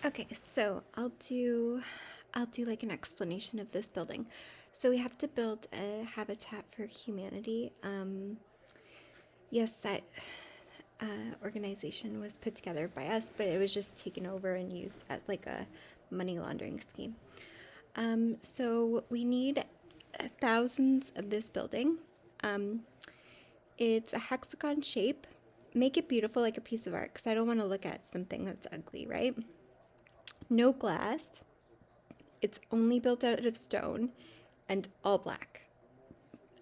Okay, so I'll do like an explanation of this building. So we have to build a Habitat for Humanity. Yes, that organization was put together by us, but it was just taken over and used as like a money laundering scheme. So we need thousands of this building. Um, it's a hexagon shape. Make it beautiful like a piece of art because I don't want to look at something that's ugly, right? No glass. It's only built out of stone and all black.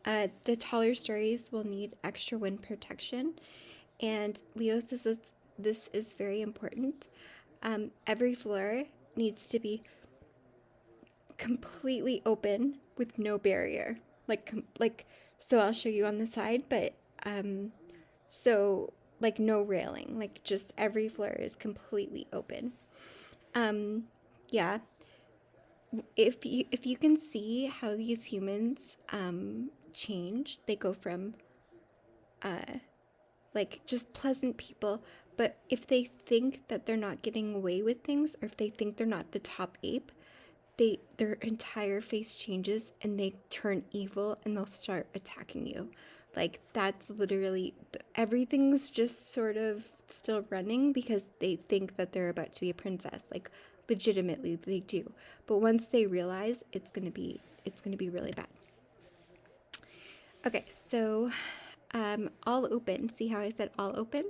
The taller stories will need extra wind protection. And Leos, this is very important. Every floor needs to be completely open with no barrier. Like so I'll show you on the side, but um so like no railing, like just every floor is completely open. Um yeah, if you can see how these humans change, they go from uh like just pleasant people, but if they think that they're not getting away with things, or if they think they're not the top ape, their entire face changes and they turn evil and they'll start attacking you. Like that's literally everything's just sort of still running because they think that they're about to be a princess. Like legitimately they do. But once they realize it's going to be really bad. Okay, so all open. See how I said all open?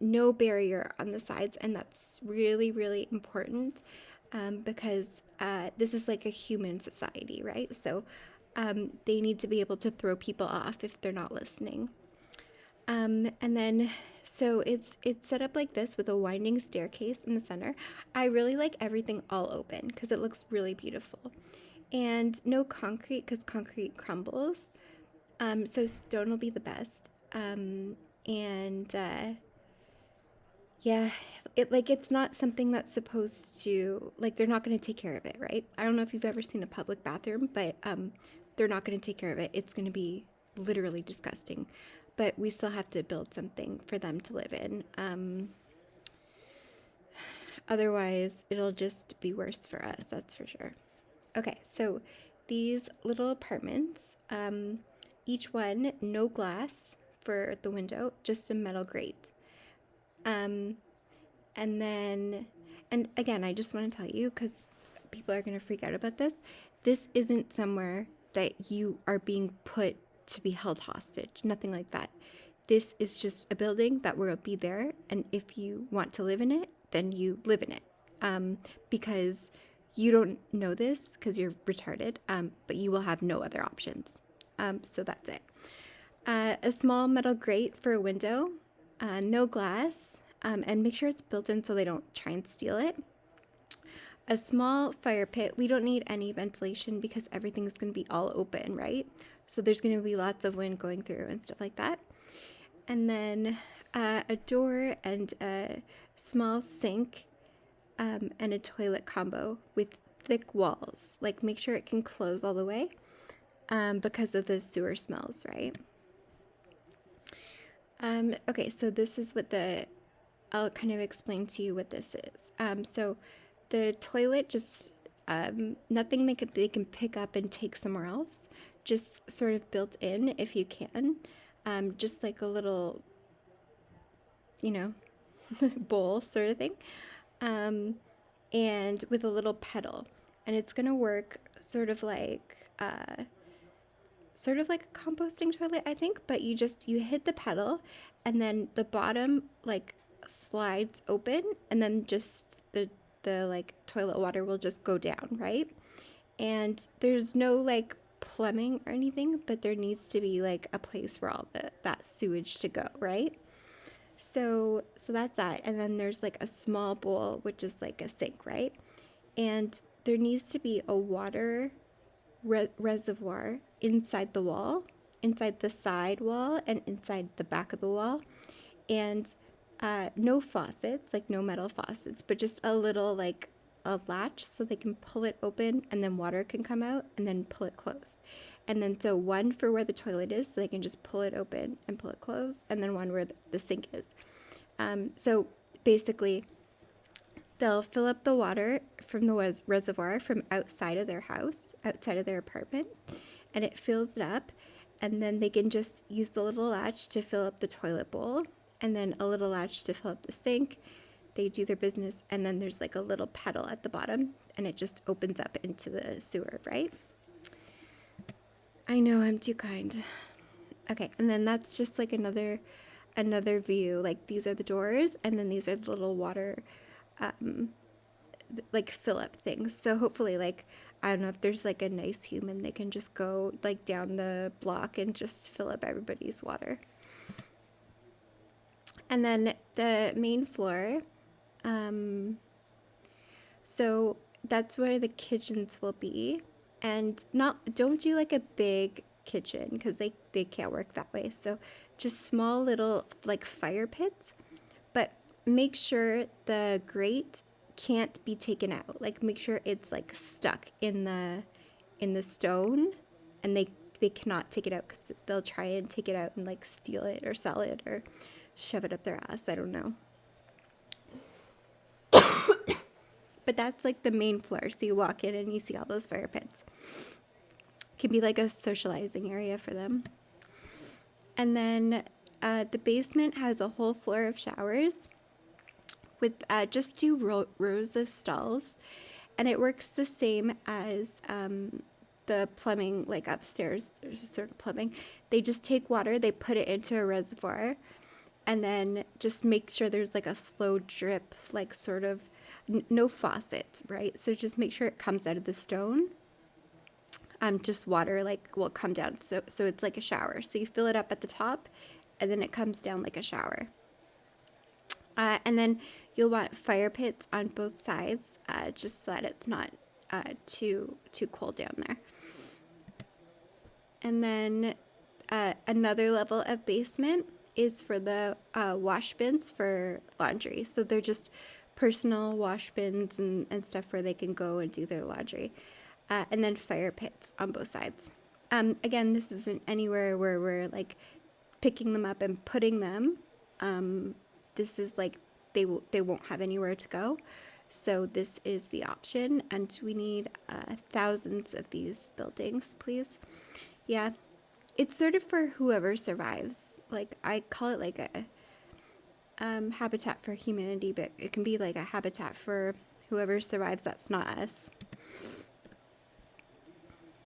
No barrier on the sides, and that's really, really important because this is like a human society, right? So they need to be able to throw people off if they're not listening. And then so it's set up like this with a winding staircase in the center. I really like everything all open because it looks really beautiful. And no concrete because concrete crumbles. So stone will be the best. And yeah, it's not something that's supposed to, like, they're not going to take care of it, right? I don't know if you've ever seen a public bathroom, but they're not going to take care of it. It's going to be literally disgusting. But we still have to build something for them to live in. Otherwise, it'll just be worse for us, that's for sure. Okay, so these little apartments, each one no glass for the window, just a metal grate. Um, and then, and again, I just want to tell you because people are going to freak out about this. This isn't somewhere that you are being put to be held hostage, nothing like that. This is just a building that will be there, and if you want to live in it, then you live in it. Because you don't know this because you're retarded, but you will have no other options. So that's it. A small metal grate for a window, no glass, and make sure it's built in so they don't try and steal it. A small fire pit. We don't need any ventilation because everything's going to be all open, right? So there's going to be lots of wind going through and stuff like that. And then a door and a small sink and a toilet combo with thick walls. Like make sure it can close all the way because of the sewer smells, right? Okay, so this is I'll kind of explain to you what this is. So the toilet just, nothing they can pick up and take somewhere else, just sort of built in if you can. Just like a little, you know, bowl sort of thing. And with a little pedal. And it's gonna work sort of like a composting toilet, I think, but you hit the pedal and then the bottom like slides open and then just the like toilet water will just go down, right? And there's no like plumbing or anything, but there needs to be like a place for all that sewage to go, right? So that's that. And then there's like a small bowl which is like a sink, right? And there needs to be a water reservoir inside the wall, inside the side wall, and inside the back of the wall. And no faucets, like no metal faucets, but just a little like a latch so they can pull it open and then water can come out and then pull it closed. And then so one for where the toilet is so they can just pull it open and pull it closed, and then one where the sink is. So basically They'll fill up the water from the reservoir from outside of their house, outside of their apartment, and it fills it up. And then they can just use the little latch to fill up the toilet bowl, and then a little latch to fill up the sink. They do their business, and then there's like a little pedal at the bottom, and it just opens up into the sewer, right? I know, I'm too kind. Okay, and then that's just like another view. Like these are the doors, and then these are the little water like fill up things. So hopefully, like, I don't know, if there's like a nice human, they can just go like down the block and just fill up everybody's water. And then the main floor, so that's where the kitchens will be. And don't do like a big kitchen, because they can't work that way. So just small little like fire pits, but make sure the grate can't be taken out. Like make sure it's like stuck in the stone, and they cannot take it out, because they'll try and take it out and like steal it or sell it or shove it up their ass. I don't know. But that's like the main floor. So you walk in and you see all those fire pits. Can be like a socializing area for them. And then the basement has a whole floor of showers with just two rows of stalls. And it works the same as the plumbing, like upstairs, sort of plumbing. They just take water, they put it into a reservoir, and then just make sure there's like a slow drip, like sort of no faucet, right? So just make sure it comes out of the stone. Just water like will come down, so it's like a shower. So you fill it up at the top, and then it comes down like a shower. And then you'll want fire pits on both sides, just so that it's not too cold down there. And then another level of basement is for the wash bins for laundry. So they're just personal wash bins and stuff where they can go and do their laundry. And then fire pits on both sides. Again, this isn't anywhere where we're like picking them up and putting them. This is like they won't have anywhere to go. So this is the option, and we need thousands of these buildings, please. Yeah, it's sort of for whoever survives. Like I call it like a Habitat for Humanity, but it can be like a habitat for whoever survives that's not us.